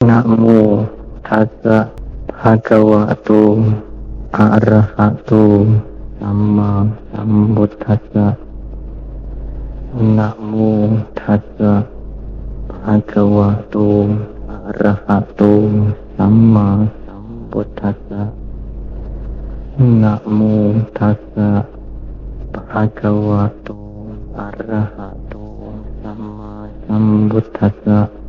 Namo tassa bhagavato arahato sama sambuddhassa. Namo tassa bhagavato arahato sama sambuddhassa. Namo tassa bhagavato arahato sama sambuddhassa.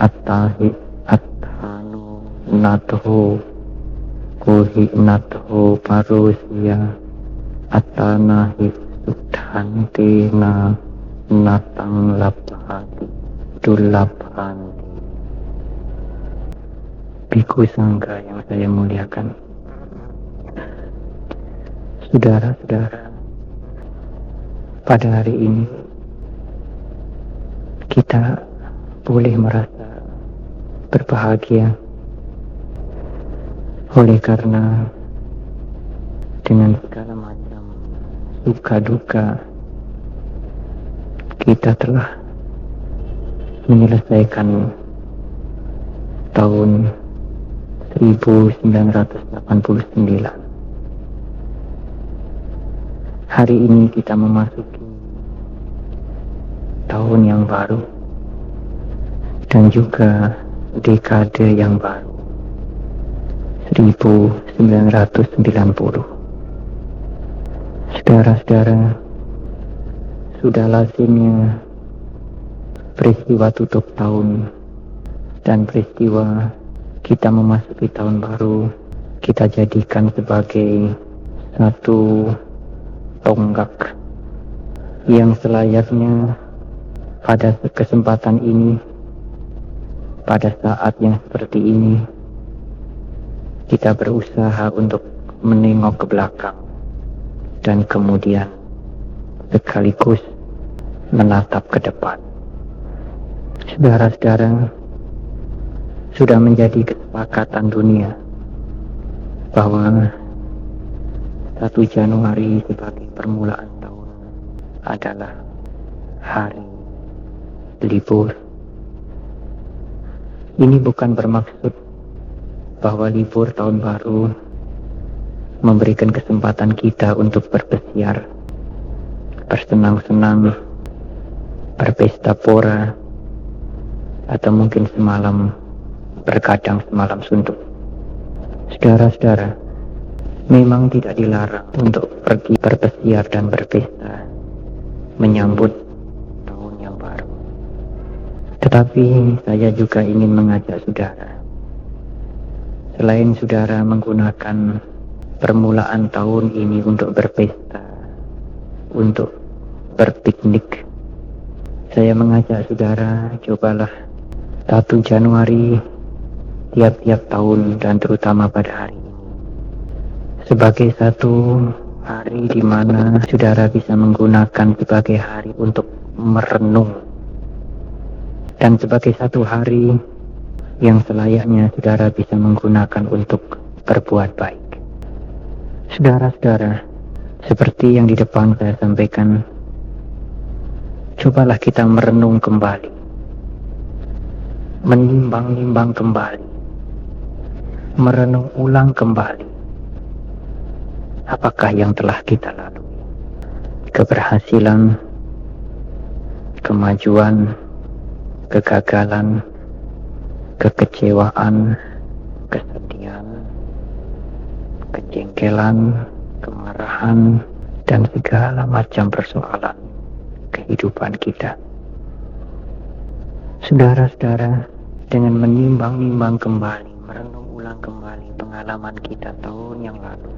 Attahi attano natho kohi natho parusya attanahi sudhanti na natang labhati dulabhanti. Bhikkhu Sangha yang saya muliakan, saudara-saudara, pada hari ini kita boleh merasa berbahagia oleh karena dengan segala macam suka duka kita telah menyelesaikan tahun 1989. Hari ini kita memasuki tahun yang baru dan juga dekade yang baru, 1990. Saudara-saudara, sudah lazimnya peristiwa tutup tahun dan peristiwa kita memasuki tahun baru kita jadikan sebagai satu tonggak yang selayaknya pada kesempatan ini, pada saat yang seperti ini, kita berusaha untuk menengok ke belakang dan kemudian sekaligus menatap ke depan. Saudara-saudara, sudah menjadi kesepakatan dunia bahwa 1 Januari sebagai permulaan tahun adalah hari libur. Ini bukan bermaksud bahwa libur tahun baru memberikan kesempatan kita untuk berpesiar, bersenang-senang, berpesta pora, atau mungkin semalam berkadang semalam suntuk. Saudara-saudara, memang tidak dilarang untuk pergi berpesiar dan berpesta menyambut tahun yang baru. Tetapi saya juga ingin mengajak saudara, selain saudara menggunakan permulaan tahun ini untuk berpesta, untuk berpiknik, saya mengajak saudara, cobalah 1 Januari tiap-tiap tahun dan terutama pada hari ini sebagai satu hari di mana saudara bisa menggunakan sebagai hari untuk merenung, dan sebagai satu hari yang selayaknya saudara bisa menggunakan untuk berbuat baik. Saudara-saudara, seperti yang di depan saya sampaikan, cobalah kita merenung kembali, menimbang-nimbang kembali, merenung ulang kembali apakah yang telah kita lalui, keberhasilan, kemajuan, kegagalan, kekecewaan, kesedihan, kejengkelan, kemarahan, dan segala macam persoalan kehidupan kita. Saudara-saudara, dengan menimbang-nimbang kembali, merenung ulang kembali pengalaman kita tahun yang lalu,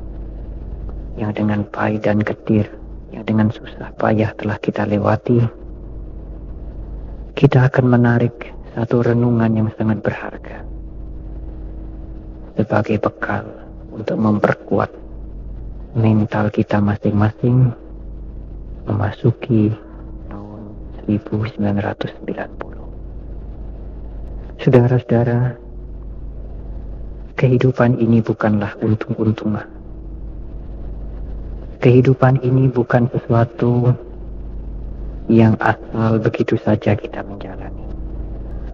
yang dengan pahit dan getir, yang dengan susah payah telah kita lewati, kita akan menarik satu renungan yang sangat berharga sebagai bekal untuk memperkuat mental kita masing-masing memasuki tahun 1990. Saudara-saudara, kehidupan ini bukanlah untung-untungan. Kehidupan ini bukan sesuatu yang asal begitu saja kita menjalani.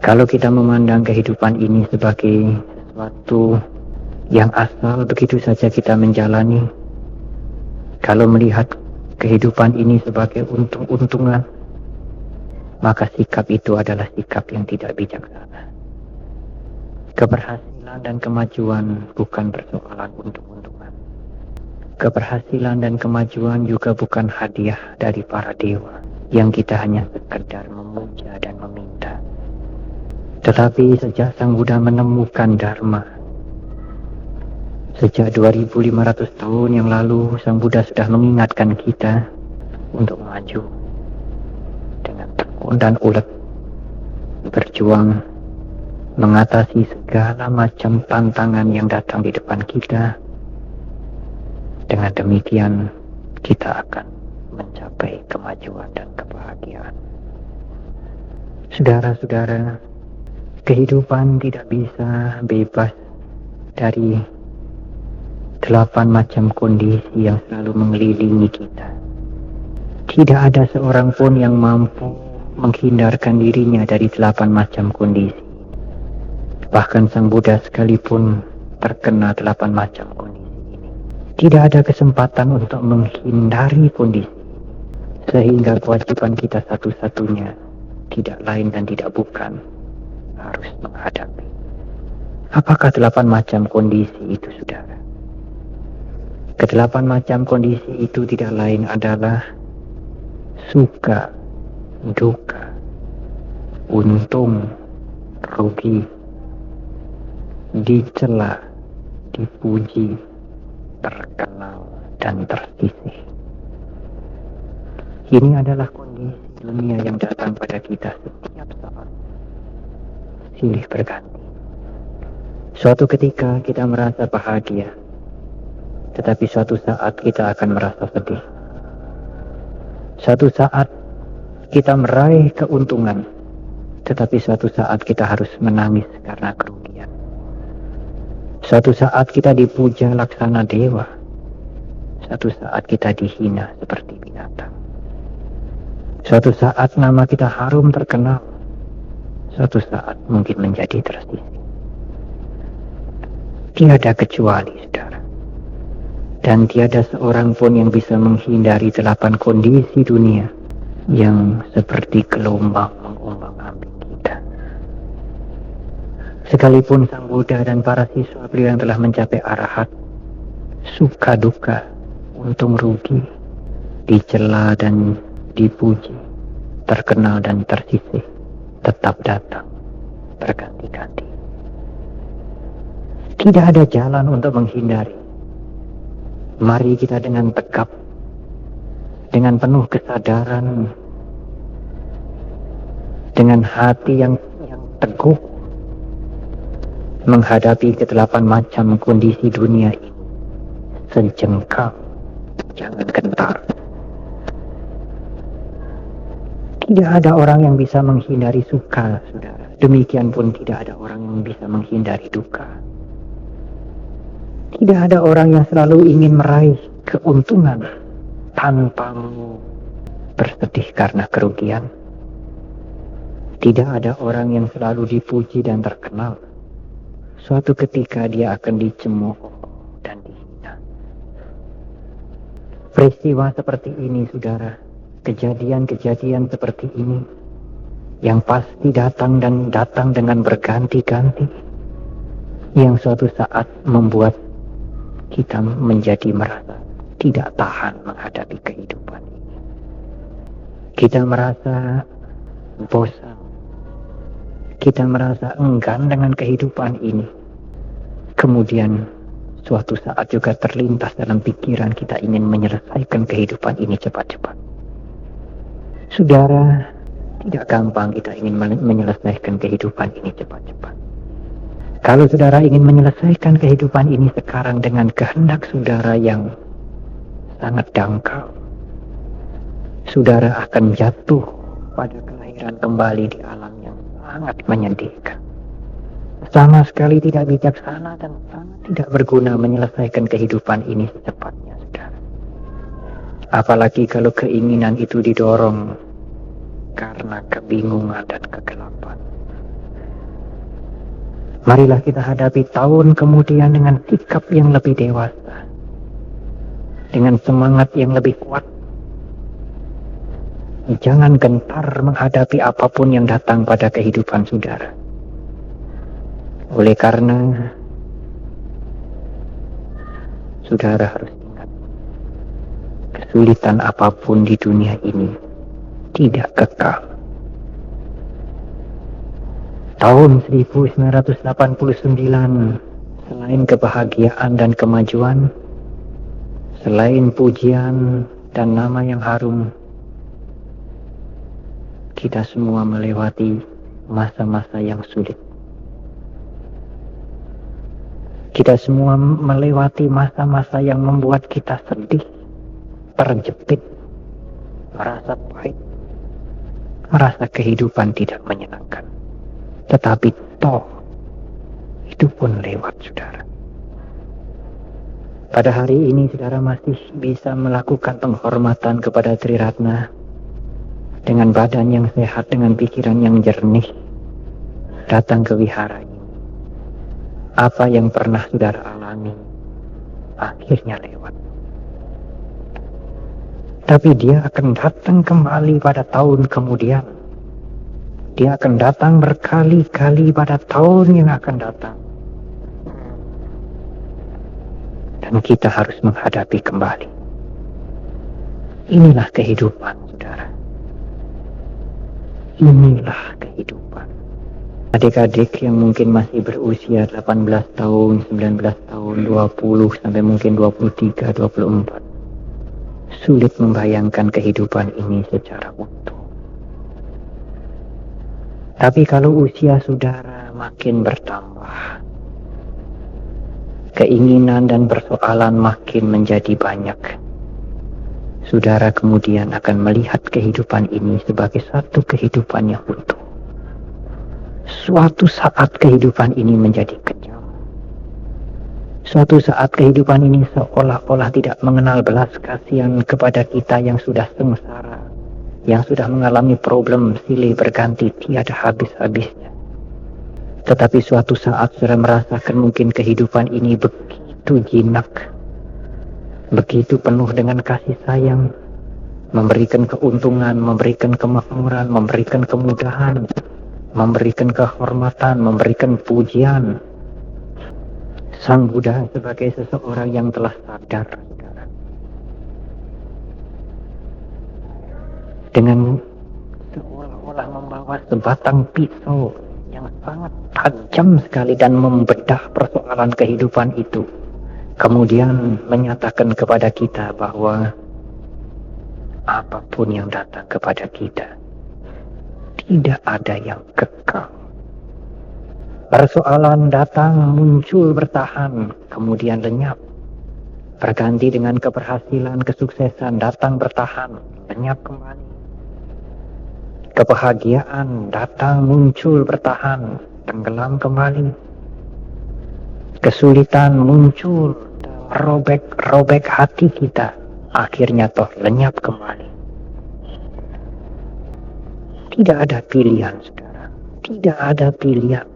Kalau kita memandang kehidupan ini sebagai sesuatu yang asal begitu saja kita menjalani, kalau melihat kehidupan ini sebagai untung-untungan, maka sikap itu adalah sikap yang tidak bijaksana. Keberhasilan dan kemajuan bukan persoalan untung-untungan. Keberhasilan dan kemajuan juga bukan hadiah dari para dewa yang kita hanya sekedar memuja dan meminta. Tetapi sejak Sang Buddha menemukan Dharma, sejak 2500 tahun yang lalu, Sang Buddha sudah mengingatkan kita untuk maju dengan tekun dan ulet, berjuang mengatasi segala macam tantangan yang datang di depan kita. Dengan demikian, kita akan mencapai kemajuan dan kebahagiaan. Saudara-saudara, kehidupan tidak bisa bebas dari 8 macam kondisi yang selalu mengelilingi kita. Tidak ada seorang pun yang mampu menghindarkan dirinya dari 8 macam kondisi. Bahkan Sang Buddha sekalipun terkena 8 macam kondisi ini. Tidak ada kesempatan untuk menghindari kondisi. Sehingga kewajiban kita satu-satunya tidak lain dan tidak bukan harus menghadapi. Apakah 8 macam kondisi itu, saudara? Ke-8 macam kondisi itu tidak lain adalah suka, duka, untung, rugi, dicela, dipuji, terkenal, dan tersisih. Ini adalah kondisi dunia yang datang pada kita setiap saat, silih berganti. Suatu ketika kita merasa bahagia, tetapi suatu saat kita akan merasa sedih. Suatu saat kita meraih keuntungan, tetapi suatu saat kita harus menangis karena kerugian. Suatu saat kita dipuja laksana dewa, suatu saat kita dihina seperti binatang. Suatu saat nama kita harum terkenal, suatu saat mungkin menjadi tersisih. Tiada kecuali, saudara. Dan tiada seorang pun yang bisa menghindari 8 kondisi dunia yang seperti gelombang mengombang-ambing kita. Sekalipun Sang Buddha dan para siswa beliau yang telah mencapai arahat, suka duka, untung rugi, dicela dan dipuji, terkenal dan tersisih, tetap datang berganti-ganti. Tidak ada jalan untuk menghindari. Mari kita dengan tegap, dengan penuh kesadaran, dengan hati yang teguh, menghadapi ke-8 macam kondisi dunia ini. Sejengkal, jangan gentar. Tidak ada orang yang bisa menghindari suka, saudara. Demikian pun tidak ada orang yang bisa menghindari duka. Tidak ada orang yang selalu ingin meraih keuntungan tanpa bersedih karena kerugian. Tidak ada orang yang selalu dipuji dan terkenal. Suatu ketika dia akan dicemooh dan dihina. Peristiwa seperti ini, saudara, kejadian-kejadian seperti ini yang pasti datang dan datang dengan berganti-ganti, yang suatu saat membuat kita menjadi merasa tidak tahan menghadapi kehidupan ini. Kita merasa bosan. Kita merasa enggan dengan kehidupan ini. Kemudian suatu saat juga terlintas dalam pikiran kita ingin menyelesaikan kehidupan ini cepat-cepat. Saudara, tidak gampang kita ingin menyelesaikan kehidupan ini cepat-cepat. Kalau saudara ingin menyelesaikan kehidupan ini sekarang dengan kehendak saudara yang sangat dangkal, saudara akan jatuh pada kelahiran kembali di alam yang sangat menyedihkan. Sama sekali tidak bijaksana dan sangat tidak berguna menyelesaikan kehidupan ini secepatnya, saudara. Apalagi kalau keinginan itu didorong karena kebingungan dan kegelapan. Marilah kita hadapi tahun kemudian dengan sikap yang lebih dewasa, dengan semangat yang lebih kuat. Jangan gentar menghadapi apapun yang datang pada kehidupan saudara. Oleh karena saudara harus ingat, kesulitan apapun di dunia ini tidak kekal. Tahun 1989, selain kebahagiaan dan kemajuan, selain pujian dan nama yang harum, kita semua melewati masa-masa yang sulit. Kita semua melewati masa-masa yang membuat kita sedih, terjepit, merasa pahit, merasa kehidupan tidak menyenangkan. Tetapi toh, itu pun lewat, saudara. Pada hari ini saudara masih bisa melakukan penghormatan kepada Tri Ratna dengan badan yang sehat, dengan pikiran yang jernih, datang ke wihara ini. Apa yang pernah saudara alami akhirnya lewat. Tapi dia akan datang kembali pada tahun kemudian. Dia akan datang berkali-kali pada tahun yang akan datang. Dan kita harus menghadapi kembali. Inilah kehidupan, saudara. Inilah kehidupan. Adik-adik yang mungkin masih berusia 18 tahun, 19 tahun, 20, sampai mungkin 23, 24. Sulit membayangkan kehidupan ini secara utuh. Tapi kalau usia saudara makin bertambah, keinginan dan persoalan makin menjadi banyak, saudara kemudian akan melihat kehidupan ini sebagai satu kehidupan yang utuh. Suatu saat kehidupan ini menjadi kejam. Suatu saat kehidupan ini seolah-olah tidak mengenal belas kasihan kepada kita yang sudah sengsara, yang sudah mengalami problem silih berganti tiada habis-habisnya. Tetapi suatu saat sudah merasakan mungkin kehidupan ini begitu jinak, begitu penuh dengan kasih sayang, memberikan keuntungan, memberikan kemakmuran, memberikan kemudahan, memberikan kehormatan, memberikan pujian. Sang Buddha sebagai seseorang yang telah sadar, saudara, dengan seolah-olah membawa sebatang pisau yang sangat tajam sekali dan membedah persoalan kehidupan itu, kemudian menyatakan kepada kita bahwa apapun yang datang kepada kita, tidak ada yang kekal. Persoalan datang, muncul, bertahan, kemudian lenyap. Berganti dengan keberhasilan, kesuksesan, datang, bertahan, lenyap kembali. Kebahagiaan datang, muncul, bertahan, tenggelam kembali. Kesulitan muncul, robek hati kita, akhirnya toh lenyap kembali. Tidak ada pilihan, saudara. Tidak ada pilihan.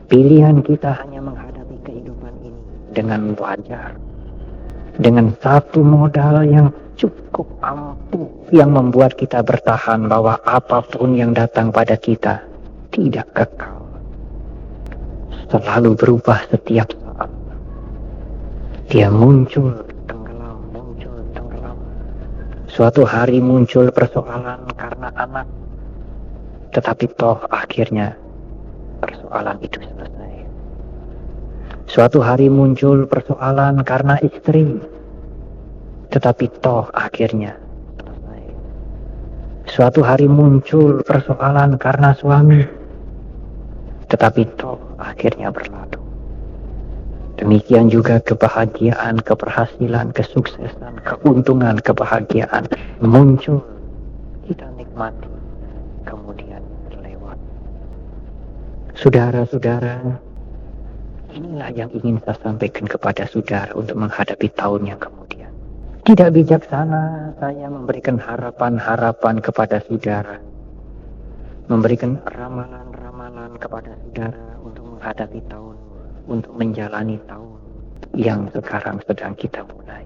Pilihan kita hanya menghadapi kehidupan ini dengan wajar. Dengan satu modal yang cukup ampuh, yang membuat kita bertahan bahwa apapun yang datang pada kita tidak kekal. Selalu berubah setiap saat. Dia muncul, tenggelam, muncul, tenggelam. Suatu hari muncul persoalan karena anak, tetapi toh akhirnya persoalan itu selesai. Suatu hari muncul persoalan karena istri, tetapi toh akhirnya selesai. Suatu hari muncul persoalan karena suami, tetapi toh akhirnya berlalu. Demikian juga kebahagiaan, keberhasilan, kesuksesan, keuntungan, kebahagiaan muncul, kita nikmati, kemudian lewat. Saudara-saudara, inilah yang ingin saya sampaikan kepada saudara untuk menghadapi tahun yang kemudian. Tidak bijaksana saya memberikan harapan-harapan kepada saudara, memberikan ramalan-ramalan kepada saudara untuk menghadapi tahun, untuk menjalani tahun yang sekarang sedang kita mulai.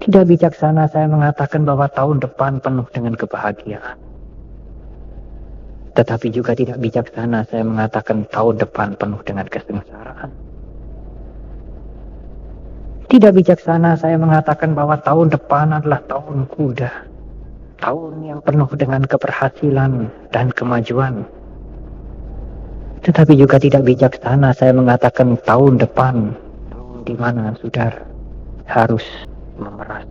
Tidak bijaksana saya mengatakan bahwa tahun depan penuh dengan kebahagiaan. Tetapi juga tidak bijaksana saya mengatakan tahun depan penuh dengan kesengsaraan. Tidak bijaksana saya mengatakan bahwa tahun depan adalah tahun kuda. Tahun yang penuh dengan keberhasilan dan kemajuan. Tetapi juga tidak bijaksana saya mengatakan tahun depan, tahun di mana saudara harus memeras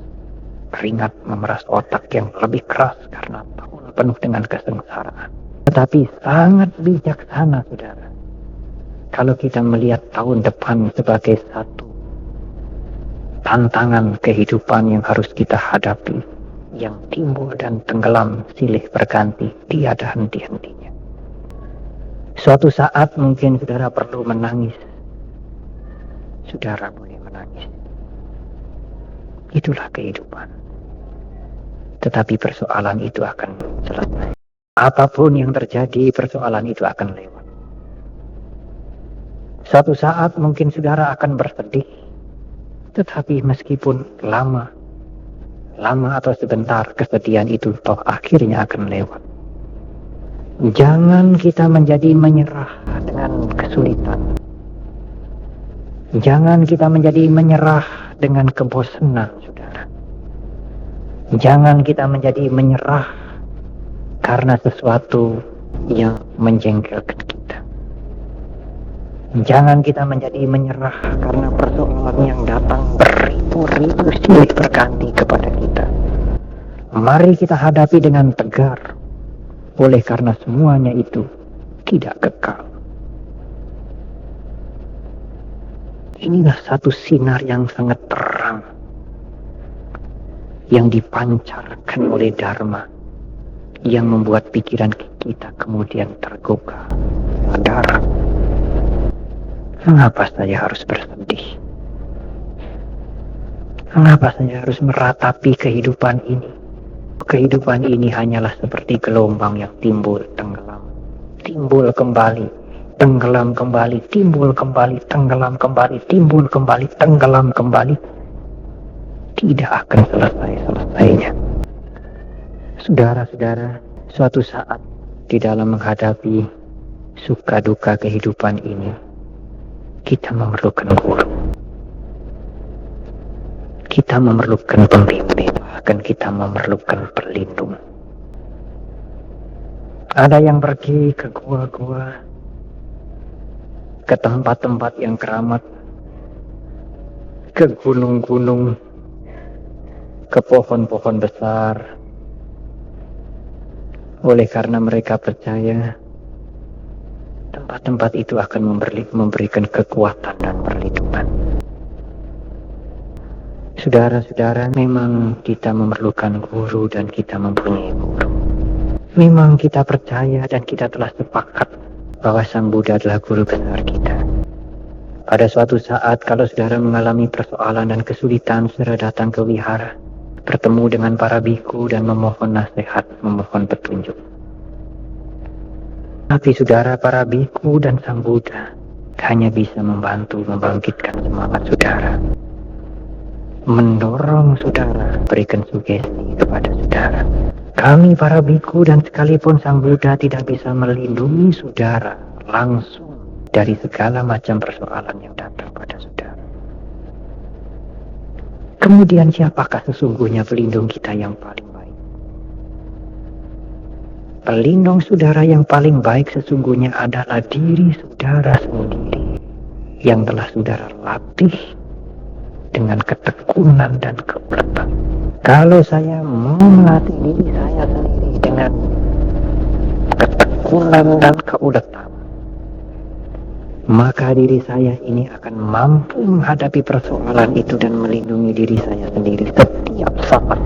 keringat, memeras otak yang lebih keras karena tahun penuh dengan kesengsaraan. Tetapi sangat bijaksana saudara kalau kita melihat tahun depan sebagai satu tantangan kehidupan yang harus kita hadapi, yang timbul dan tenggelam silih berganti, tiada henti-hentinya. Suatu saat mungkin saudara perlu menangis, saudara boleh menangis. Itulah kehidupan. Tetapi persoalan itu akan selesai. Apapun yang terjadi, persoalan itu akan lewat. Suatu saat mungkin saudara akan bersedih, tetapi meskipun lama atau sebentar, kesedihan itu toh akhirnya akan lewat. Jangan kita menjadi menyerah dengan kesulitan. Jangan kita menjadi menyerah dengan kebosanan, saudara. Jangan kita menjadi menyerah karena sesuatu yang menjengkelkan kita. Jangan kita menjadi menyerah karena persoalan yang datang beribu-ribu silih berganti kepada kita. Mari kita hadapi dengan tegar, oleh karena semuanya itu tidak kekal. Inilah satu sinar yang sangat terang yang dipancarkan oleh Dharma, yang membuat pikiran kita kemudian tergugah. Sadar, mengapa saya harus bersedih? Mengapa saya harus meratapi kehidupan ini? Kehidupan ini hanyalah seperti gelombang yang timbul, tenggelam, timbul kembali, tenggelam kembali, timbul kembali, tenggelam kembali, timbul kembali, tenggelam kembali. Tidak akan selesai-selesainya. Saudara-saudara, suatu saat di dalam menghadapi suka duka kehidupan ini, kita memerlukan guru. Kita memerlukan pembimbing, bahkan kita memerlukan pelindung. Ada yang pergi ke gua-gua, ke tempat-tempat yang keramat, ke gunung-gunung, ke pohon-pohon besar, oleh karena mereka percaya tempat-tempat itu akan memberikan kekuatan dan perlindungan. Saudara-saudara, memang kita memerlukan guru dan kita mempunyai guru. Memang kita percaya dan kita telah sepakat bahwa Sang Buddha adalah guru besar kita. Pada suatu saat kalau saudara mengalami persoalan dan kesulitan, saudara datang ke wihara, bertemu dengan para biku dan memohon nasihat, memohon petunjuk. Tapi saudara, para biku dan Sang Buddha hanya bisa membantu membangkitkan semangat saudara, mendorong saudara, berikan sugesti kepada saudara. Kami para biku dan sekalipun Sang Buddha tidak bisa melindungi saudara langsung dari segala macam persoalan yang datang pada saudara. Kemudian siapakah sesungguhnya pelindung kita yang paling baik? Pelindung saudara yang paling baik sesungguhnya adalah diri saudara sendiri, yang telah saudara latih dengan ketekunan dan keuletan. Kalau saya mau melatih diri saya sendiri dengan ketekunan dan keuletan, maka diri saya ini akan mampu menghadapi persoalan itu dan melindungi diri saya sendiri setiap saat.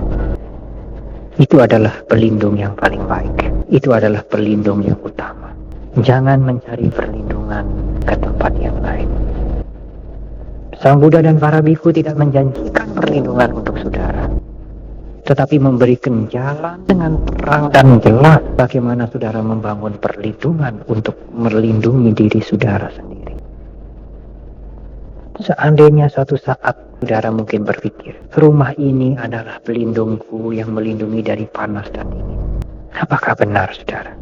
Itu adalah pelindung yang paling baik. Itu adalah pelindung yang utama. Jangan mencari perlindungan ke tempat yang lain. Sang Buddha dan para biku tidak menjanjikan perlindungan untuk saudara. tetapi memberikan jalan dengan terang dan jelas bagaimana saudara membangun perlindungan untuk melindungi diri saudara sendiri. Seandainya suatu saat saudara mungkin berpikir, rumah ini adalah pelindungku yang melindungi dari panas dan dingin. Apakah benar saudara?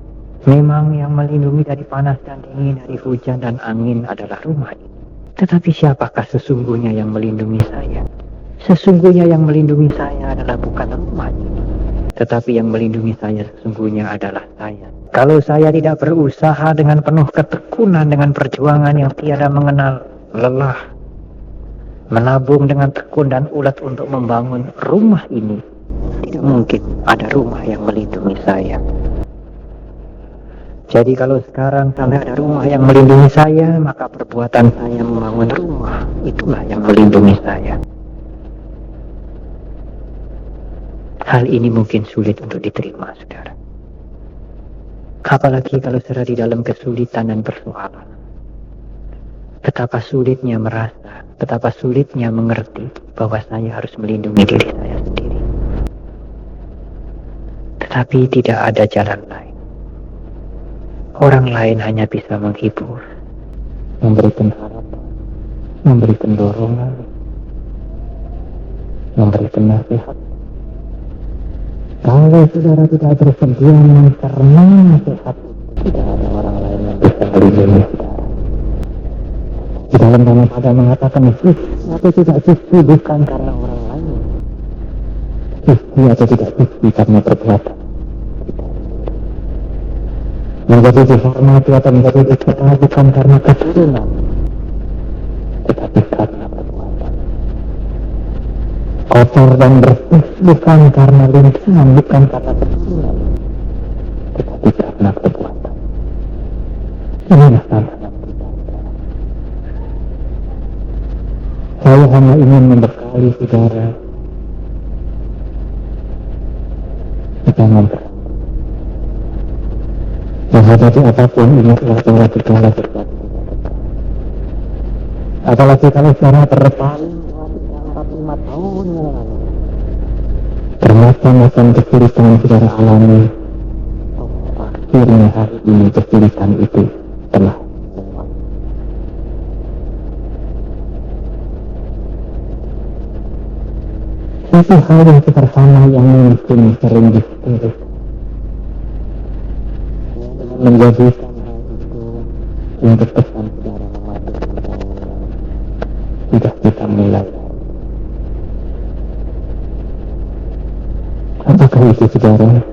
Memang yang melindungi dari panas dan dingin, dari hujan dan angin adalah rumah ini. Tetapi siapakah sesungguhnya yang melindungi saya? Sesungguhnya yang melindungi saya adalah bukan rumah ini, tetapi yang melindungi saya sesungguhnya adalah saya. Kalau saya tidak berusaha dengan penuh ketekunan, dengan perjuangan yang tiada mengenal lelah, menabung dengan tekun dan ulet untuk membangun rumah ini, tidak mungkin ada rumah yang melindungi saya. Jadi kalau sekarang sampai ada rumah yang melindungi saya, maka perbuatan saya membangun rumah, itulah yang melindungi saya. Hal ini mungkin sulit untuk diterima, saudara. Apalagi kalau saudara di dalam kesulitan dan persoalan. Betapa sulitnya merasa, betapa sulitnya mengerti bahwa saya harus melindungi diri saya sendiri. Tetapi tidak ada jalan lain. Orang lain hanya bisa menghibur, memberikan harapan, memberikan dorongan, memberikan nasihat. Kalau saudara tidak bersedia mencerna nasihat, tidak ada orang lain yang bisa melindungi saudara. Di dalam nama pada mengatakan atau tidak suci bukan karena orang lain, suci atau tidak suci karena perbuatan. Menjadi dihormati atau menjadi dikenal bukan karena keturunan, tetapi karena perbuatan. Kotor dan bersih bukan karena lisan, bukan karena keturunan, tetapi karena perbuatan. Inilah tantangan kita. Saya hanya ingin membekali saudara, jangan berhenti. Menghadapi apapun, ingatlah bahwa segala sesuatu. Apalagi kalau secara terpaling 45 tahun yang lalu, bermacam-macam kesulitan yang saudara alami, akhirnya hari ini kesulitan itu telah lewat. Satu hal yang sederhana yang mungkin sering disebut menjadikan hal itu untuk pesan saudara mematikan perjalanan sudah kita mulai. Apakah itu saudara?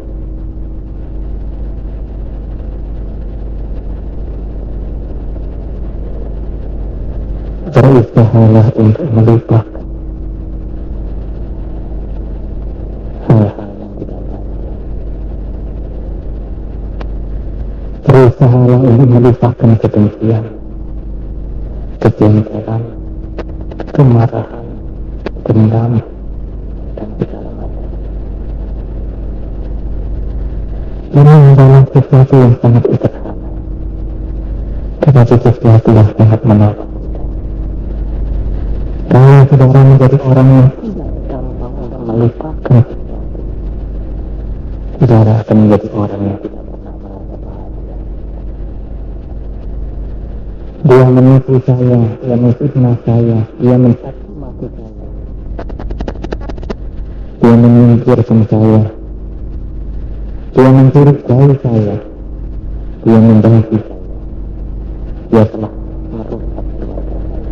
Berusahalah untuk melupakan hal-hal yang tidak baik. Berusahalah untuk melupakan kebencian, kejengkelan, kemarahan, dendam, dan segala macam. Ini adalah sesuatu yang sangat sederhana, tetapi sesuatu yang sangat menolong. Kalau saudara menjadi orang yang tidak gampang untuk melupakan sesuatu, saudara akan menjadi orang yang tidak pernah merasa bahagia. Dia menipu saya, dia menfitnah saya, dia mencaci maki saya, dia menyingkirkan saya, dia mencurigai saya, dia membenci saya, dia telah merusak keluarga saya.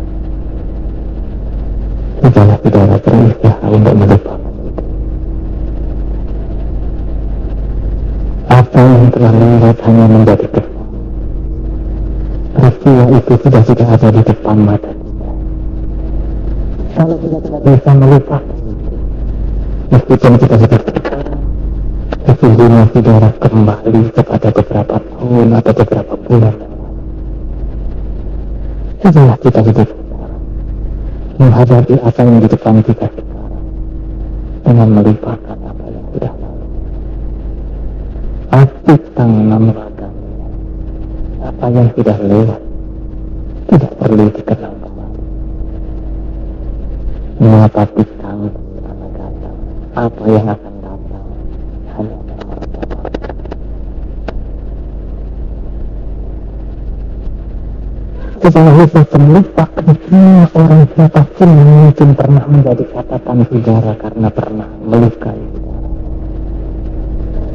Tidaklah saudara berusaha untuk melupakan itu. Apa yang telah lewat hanya menjadi kesan. Peristiwa itu sudah tidak ada di depan mata kita. Kalau kita tidak bisa melupakan itu, meskipun kita sudah sekarang, sesungguhnya saudara kembali kepada beberapa tahun atau beberapa bulan yang lalu. Setelah kita hidup sekarang, menghadapi apa yang di depan kita sekarang, dengan melupakan apa yang sudah lalu. Asitang namragamnya, apa yang sudah lewat tidak perlu dikenang kembali. Mengapa pisang anak datang, Apa yang akan datang hanya pertama. Kita lupa melupakan semua orang siapapun yang mungkin pernah menjadi catatan sejarah karena pernah melukai.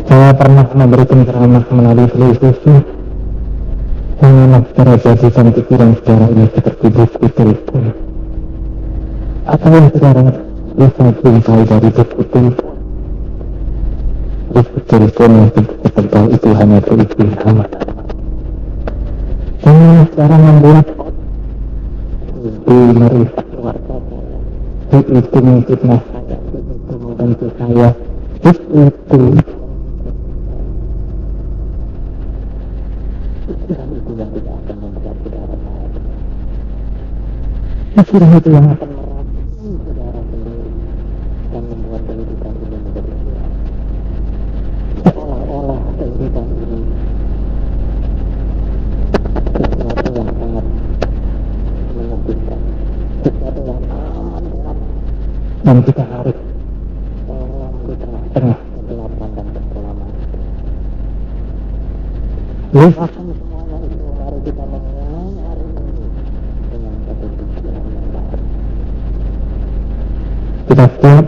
Saya pernah memberikan ceramah melalui televisi. Janganlah secara jadikan pikiran sejarah ini seperti buku telepon, atau yang sekarang bisa jumpai dari buku telepon. Buku telepon yang tebal itu hanya berisi nama. Janganlah sekarang membuat itu merusak keluarga saya. Itu memfitnah saya. Itu membenci saya. Itu pikiran itu yang tidak akan membuat saudara bahagia. Pikiran itu yang akan merasakan saudara sendiri dan membuat kehidupan ini menjadi hilang. Seolah-olah kehidupan ini sesuatu yang sangat menyedihkan, sesuatu yang amat gelap, dan kita harus tolong di tengah-tengah kegelapan dan kekelaman. Lupakan semuanya itu, mari kita memulai hari ini dengan satu pikiran yang baru. Kita siap